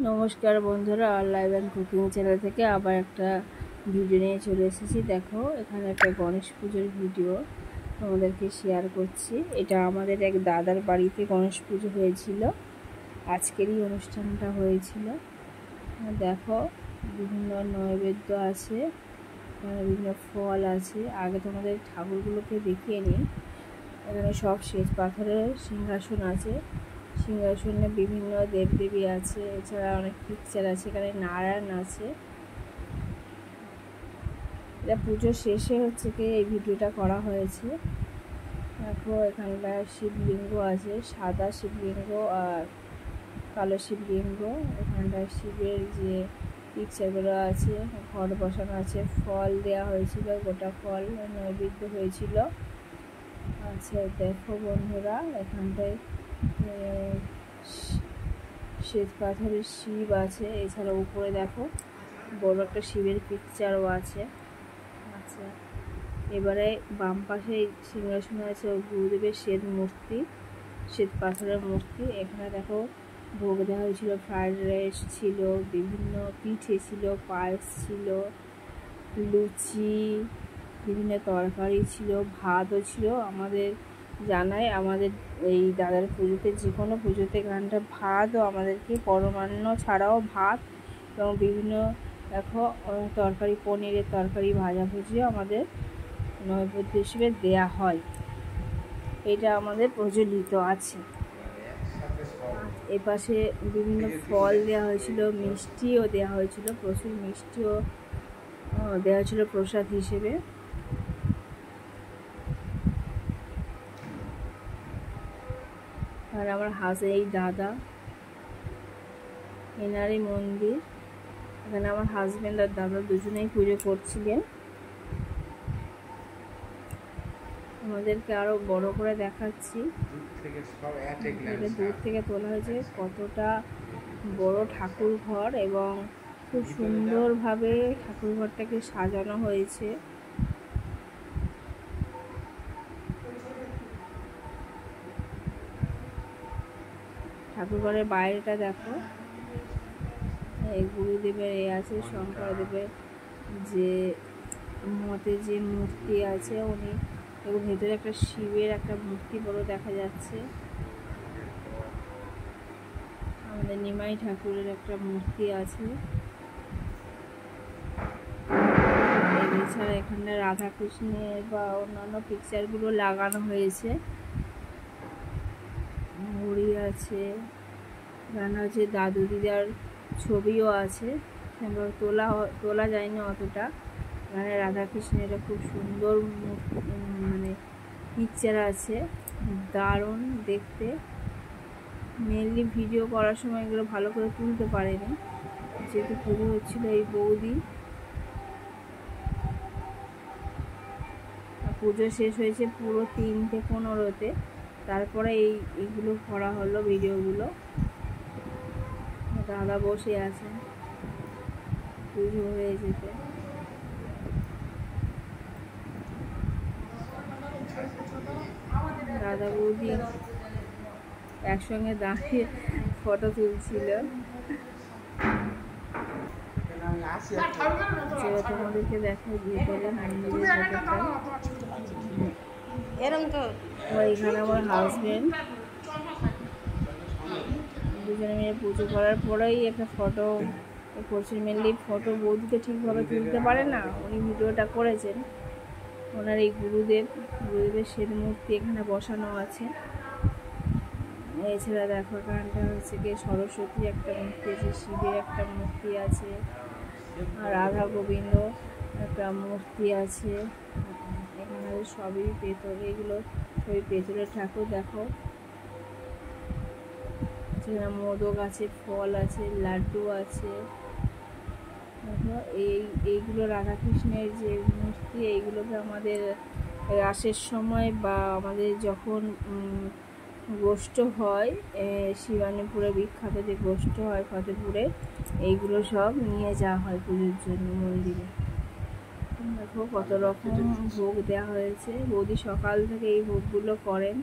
নমস্কার বন্ধুরা, live and cooking channel থেকে আবার একটা ভিডিও নিয়ে চলে এসেছি। দেখো, এখানে একটা গণেশ পুজোর ভিডিও তোমাদেরকে শেয়ার করছি। এটা আমাদের এক দাদার বাড়িতে গণেশ পুজো হয়েছিল, আজকেরই অনুষ্ঠানটা হয়েছিল। দেখো, বিভিন্ন নৈবেদ্য আছে, বিভিন্ন ফল আছে। আগে তোমাদের ঠাকুরগুলোকে দেখিয়ে নিই। এখানে সব শ্বেত পাথরের সিংহাসন আছে, সিংহাসনে বিভিন্ন দেবদেবী আছে, এছাড়া অনেক পিকচার আছে। এখানে নারায়ণ আছে। এটা পুজো শেষে হচ্ছে কি এই ভিডিওটা করা হয়েছে। দেখো, এখানটা শিবলিঙ্গ আছে, সাদা শিবলিঙ্গ আর কালো শিবলিঙ্গ। এখানটা শিবের যে পিকচারগুলো আছে, ঘট বসানো আছে, ফল দেওয়া হয়েছিল, গোটা ফল নৈবেদ্য হয়েছিল। আচ্ছা, দেখো বন্ধুরা, এখানটায় শ্বেত পাথরের শিব আছে। এছাড়া উপরে দেখো বড় একটা শিবের পিকচারও আছে। আচ্ছা, এবারে বাম পাশে সিংহাসনে আছে গুরুদেবের শ্বেত মূর্তি, শ্বেত পাথরের মূর্তি। এখানে দেখো ভোগ দেওয়া হয়েছিল, ফ্রাইড রাইস ছিল, বিভিন্ন পিঠে ছিল, পায়েস ছিল, লুচি, বিভিন্ন তরকারি ছিল, ভাতও ছিল। আমাদের জানায় আমাদের এই দাদার পুজোতে, যে কোনো পুজোতে এখানটা ভাতও আমাদেরকে পরমান্ন ছাড়াও ভাত এবং বিভিন্ন দেখো তরকারি, পনিরের তরকারি, ভাজাভুজিও আমাদের নৈবেদ্য হিসেবে দেয়া হয়। এটা আমাদের প্রচলিত আছে। এপাশে বিভিন্ন ফল দেওয়া হয়েছিল, মিষ্টিও দেওয়া হয়েছিল, প্রচুর মিষ্টিও দেওয়া হয়েছিল প্রসাদ হিসেবে। আর আমার এই দাদা, এনারই মন্দির। এখানে আমার হাজব্যান্ড আর দাদা দুজনেই পুজো করছিলেন। আমাদেরকে আরো বড় করে দেখাচ্ছি। এটা দূর থেকে তোলা হয়েছে, কতটা বড় ঠাকুর ঘর এবং খুব সুন্দরভাবে ঠাকুর ঘরটাকে সাজানো হয়েছে। ঠাকুরঘরের বাইরেটা দেখো, এই গুরুদেবের আছে, শঙ্করদেবের যে মতে যে মূর্তি আছে উনি, এবং ভেতরে একটা শিবের একটা মূর্তি বড় দেখা যাচ্ছে। আমাদের নিমাই ঠাকুরের একটা মূর্তি আছে। এছাড়া এখানে রাধাকৃষ্ণের বা অন্যান্য পিকচারগুলো লাগানো হয়েছে। ঘড়ি আছে, এখানে হচ্ছে দাদু দিদার ছবিও আছে, তোলা যায়নি অতটা। এখানে রাধাকৃষ্ণের খুব সুন্দর মানে পিকচার আছে, দারুণ দেখতে। মেনলি ভিডিও করার সময় এগুলো ভালো করে তুলতে পারেনি, যেহেতু পুজো হচ্ছিল। এই বৌদি, পুজো শেষ হয়েছে পুরো 3:15-তে, তারপরে এইগুলো করা হলো ভিডিওগুলো। দাদা বসে আছে পুজো হয়ে যেতে। দাদা বৌদি একসঙ্গে দাঁড়িয়ে ফটো তুলছিল। যেটা তোমাদেরকে দেখাই ভিতরে মন্দিরের ব্যাপারটা। এখানে আমার হাজবেন্ড, দুজনে মিলে পুজো করার পরেই একটা ফটো করছেন। মেনলি ফটো বৌদি তো ঠিকভাবে তুলতে পারে না, উনি ভিডিওটা করেছেন। ওনার এই গুরুদেবের শ্বেত মূর্তি এখানে বসানো আছে। এছাড়া দেখো, এখানটা হচ্ছে গিয়ে সরস্বতী একটা মূর্তি আছে, শিবের একটা মূর্তি আছে, আর রাধা গোবিন্দ একটা মূর্তি আছে। এখানে সবই পেতলে, এগুলো সবই পেতলের ঠাকুর। দেখো, সেখানে মোদক আছে, ফল আছে, লাড্ডু আছে। দেখো, এইগুলো রাধাকৃষ্ণের যে মূর্তি, এইগুলোকে আমাদের রাসের সময় বা আমাদের যখন গোষ্ঠ হয়, শিবানীপুরে বিখ্যাত যে গোষ্ঠ হয় ফতেপুরে, এইগুলো সব নিয়ে যাওয়া হয় পুজোর জন্য মন্দিরে। দেখো কত রকম ভোগ দেওয়া হয়েছে। বৌদি সকাল থেকে এই ভোগগুলো করেন।